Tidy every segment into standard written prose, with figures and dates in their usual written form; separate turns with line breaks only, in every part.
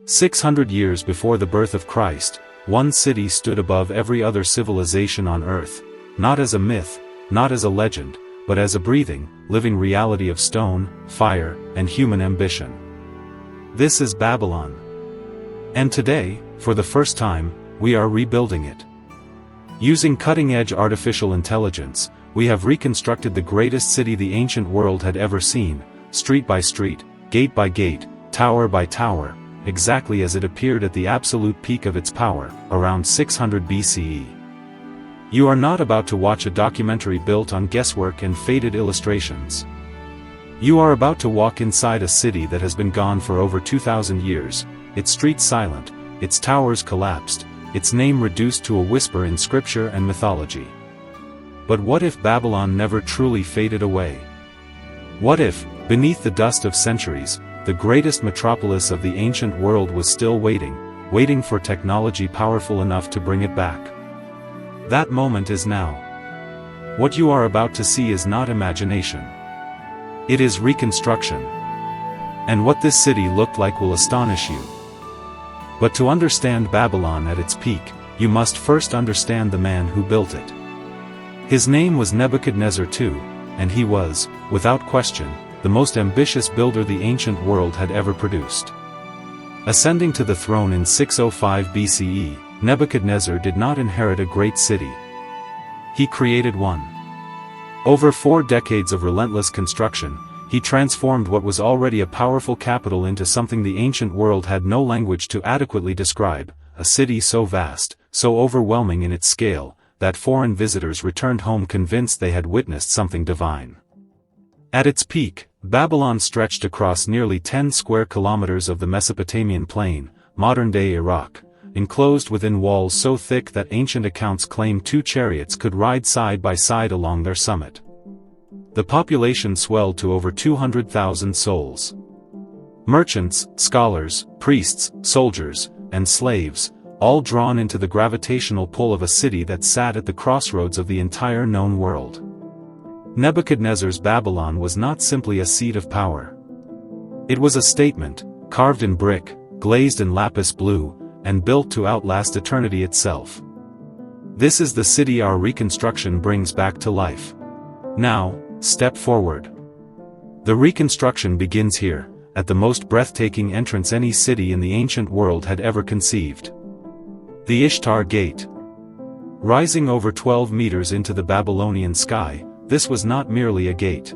600 years before the birth of Christ, one city stood above every other civilization on earth, not as a myth, not as a legend, but as a breathing, living reality of stone, fire, and human ambition. This is Babylon. And today, for the first time, we are rebuilding it. Using cutting-edge artificial intelligence, we have reconstructed the greatest city the ancient world had ever seen, street by street, gate by gate, tower by tower, exactly as it appeared at the absolute peak of its power, around 600 BCE. You are not about to watch a documentary built on guesswork and faded illustrations. You are about to walk inside a city that has been gone for over 2,000 years, its streets silent, its towers collapsed, its name reduced to a whisper in scripture and mythology. But what if Babylon never truly faded away? What if, beneath the dust of centuries, the greatest metropolis of the ancient world was still waiting for technology powerful enough to bring it back? That moment is now. What you are about to see is not imagination. It is reconstruction. And what this city looked like will astonish you. But to understand Babylon at its peak, you must first understand the man who built it. His name was Nebuchadnezzar II, and he was, without question, the most ambitious builder the ancient world had ever produced. Ascending to the throne in 605 BCE, Nebuchadnezzar did not inherit a great city. He created one. Over 4 decades of relentless construction, he transformed what was already a powerful capital into something the ancient world had no language to adequately describe, a city so vast, so overwhelming in its scale, that foreign visitors returned home convinced they had witnessed something divine. At its peak, Babylon stretched across nearly 10 square kilometers of the Mesopotamian plain, modern-day Iraq, enclosed within walls so thick that ancient accounts claim 2 chariots could ride side by side along their summit. The population swelled to over 200,000 souls. Merchants, scholars, priests, soldiers, and slaves, all drawn into the gravitational pull of a city that sat at the crossroads of the entire known world. Nebuchadnezzar's Babylon was not simply a seat of power. It was a statement, carved in brick, glazed in lapis blue, and built to outlast eternity itself. This is the city our reconstruction brings back to life. Now, step forward. The reconstruction begins here, at the most breathtaking entrance any city in the ancient world had ever conceived. The Ishtar Gate. Rising over 12 meters into the Babylonian sky, this was not merely a gate.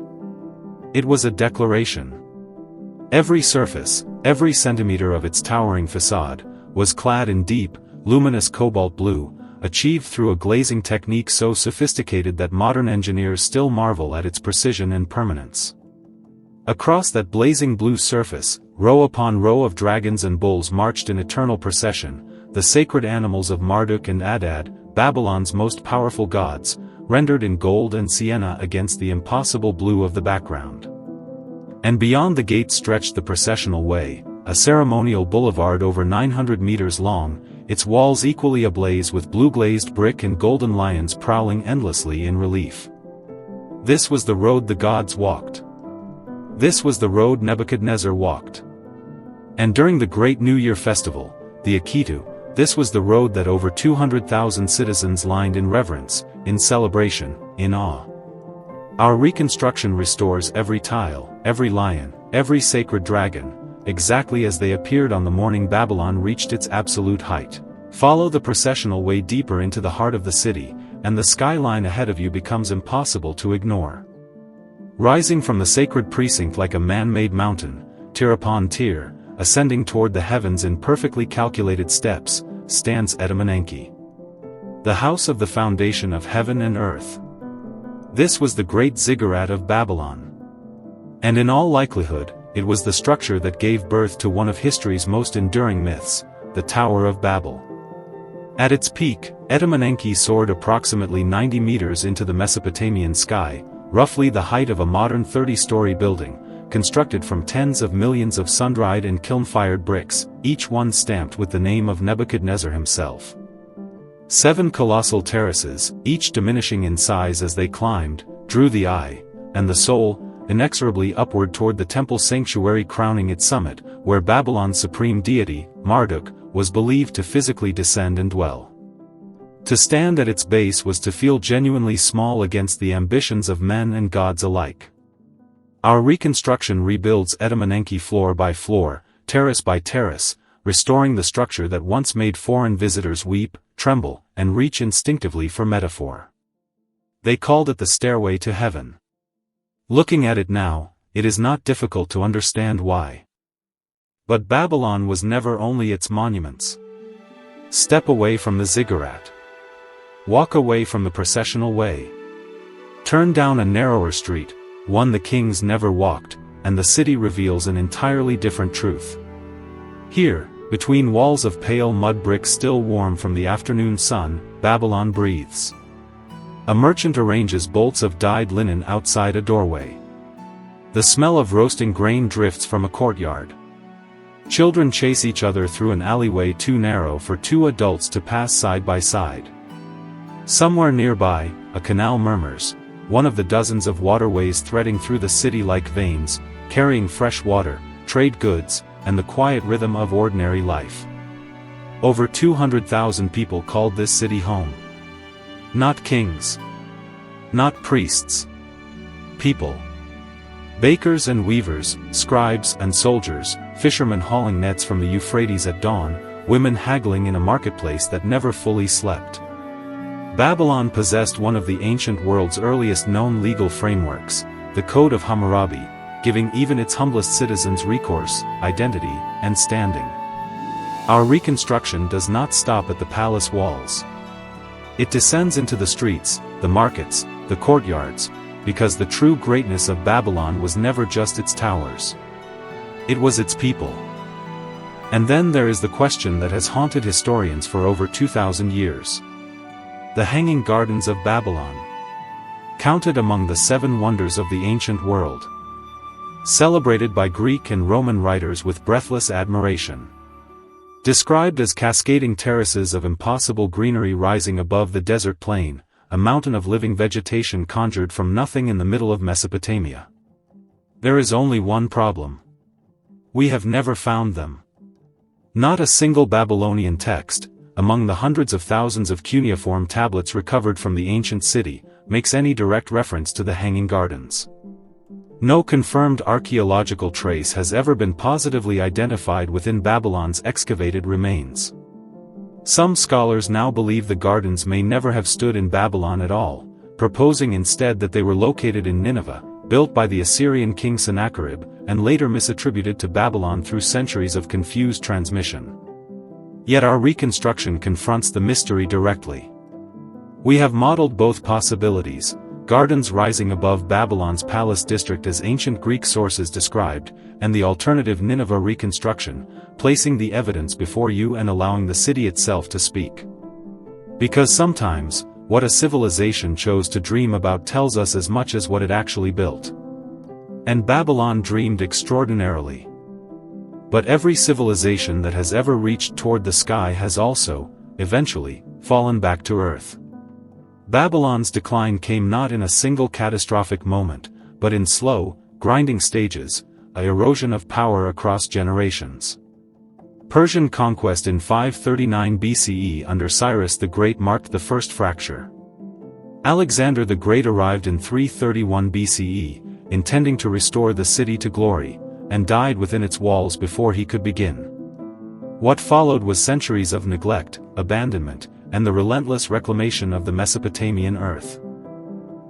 It was a declaration. Every surface, every centimeter of its towering facade, was clad in deep, luminous cobalt blue, achieved through a glazing technique so sophisticated that modern engineers still marvel at its precision and permanence. Across that blazing blue surface, row upon row of dragons and bulls marched in eternal procession, the sacred animals of Marduk and Adad, Babylon's most powerful gods, rendered in gold and sienna against the impossible blue of the background. And beyond the gate stretched the processional way, a ceremonial boulevard over 900 meters long, its walls equally ablaze with blue-glazed brick and golden lions prowling endlessly in relief. This was the road the gods walked. This was the road Nebuchadnezzar walked. And during the great New Year festival, the Akitu, this was the road that over 200,000 citizens lined in reverence, in celebration, in awe. Our reconstruction restores every tile, every lion, every sacred dragon, exactly as they appeared on the morning Babylon reached its absolute height. Follow the processional way deeper into the heart of the city, and the skyline ahead of you becomes impossible to ignore. Rising from the sacred precinct like a man-made mountain, tier upon tier, ascending toward the heavens in perfectly calculated steps, stands Etemenanki. The house of the foundation of heaven and earth. This was the great ziggurat of Babylon. And in all likelihood, it was the structure that gave birth to one of history's most enduring myths, the Tower of Babel. At its peak, Etemenanki soared approximately 90 meters into the Mesopotamian sky, roughly the height of a modern 30-story building, constructed from tens of millions of sun-dried and kiln-fired bricks, each one stamped with the name of Nebuchadnezzar himself. 7 colossal terraces, each diminishing in size as they climbed, drew the eye, and the soul, inexorably upward toward the temple sanctuary crowning its summit, where Babylon's supreme deity, Marduk, was believed to physically descend and dwell. To stand at its base was to feel genuinely small against the ambitions of men and gods alike. Our reconstruction rebuilds Etemenanki floor by floor, terrace by terrace, restoring the structure that once made foreign visitors weep, tremble, and reach instinctively for metaphor. They called it the stairway to heaven. Looking at it now, it is not difficult to understand why. But Babylon was never only its monuments. Step away from the ziggurat. Walk away from the processional way. Turn down a narrower street, one the kings never walked, and the city reveals an entirely different truth. Here, between walls of pale mud brick still warm from the afternoon sun, Babylon breathes. A merchant arranges bolts of dyed linen outside a doorway. The smell of roasting grain drifts from a courtyard. Children chase each other through an alleyway too narrow for two adults to pass side by side. Somewhere nearby, a canal murmurs, one of the dozens of waterways threading through the city like veins, carrying fresh water, trade goods, and the quiet rhythm of ordinary life. Over 200,000 people called this city home. Not kings. Not priests. People. Bakers and weavers, scribes and soldiers, fishermen hauling nets from the Euphrates at dawn, women haggling in a marketplace that never fully slept. Babylon possessed one of the ancient world's earliest known legal frameworks, the Code of Hammurabi, giving even its humblest citizens recourse, identity, and standing. Our reconstruction does not stop at the palace walls. It descends into the streets, the markets, the courtyards, because the true greatness of Babylon was never just its towers. It was its people. And then there is the question that has haunted historians for over 2,000 years. The Hanging Gardens of Babylon. Counted among the 7 wonders of the ancient world. Celebrated by Greek and Roman writers with breathless admiration. Described as cascading terraces of impossible greenery rising above the desert plain, a mountain of living vegetation conjured from nothing in the middle of Mesopotamia. There is only one problem. We have never found them. Not a single Babylonian text, among the hundreds of thousands of cuneiform tablets recovered from the ancient city, makes any direct reference to the Hanging Gardens. No confirmed archaeological trace has ever been positively identified within Babylon's excavated remains. Some scholars now believe the gardens may never have stood in Babylon at all, proposing instead that they were located in Nineveh, built by the Assyrian king Sennacherib, and later misattributed to Babylon through centuries of confused transmission. Yet our reconstruction confronts the mystery directly. We have modeled both possibilities, gardens rising above Babylon's palace district as ancient Greek sources described, and the alternative Nineveh reconstruction, placing the evidence before you and allowing the city itself to speak. Because sometimes, what a civilization chose to dream about tells us as much as what it actually built. And Babylon dreamed extraordinarily. But every civilization that has ever reached toward the sky has also, eventually, fallen back to earth. Babylon's decline came not in a single catastrophic moment, but in slow, grinding stages, an erosion of power across generations. Persian conquest in 539 BCE under Cyrus the Great marked the first fracture. Alexander the Great arrived in 331 BCE, intending to restore the city to glory, and died within its walls before he could begin. What followed was centuries of neglect, abandonment, and the relentless reclamation of the Mesopotamian earth.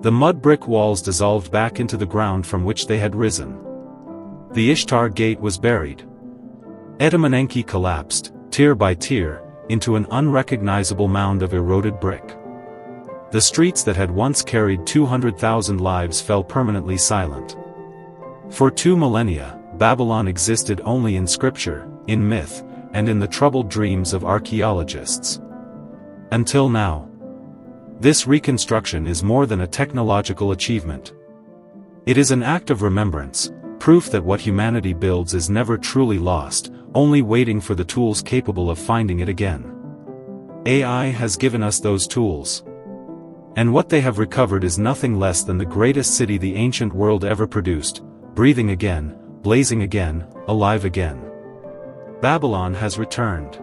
The mud brick walls dissolved back into the ground from which they had risen. The Ishtar Gate was buried. Etemenanki collapsed, tier by tier, into an unrecognizable mound of eroded brick. The streets that had once carried 200,000 lives fell permanently silent. For 2 millennia, Babylon existed only in scripture, in myth, and in the troubled dreams of archaeologists. Until now. This reconstruction is more than a technological achievement. It is an act of remembrance, proof that what humanity builds is never truly lost, only waiting for the tools capable of finding it again. AI has given us those tools. And what they have recovered is nothing less than the greatest city the ancient world ever produced, breathing again, blazing again, alive again. Babylon has returned.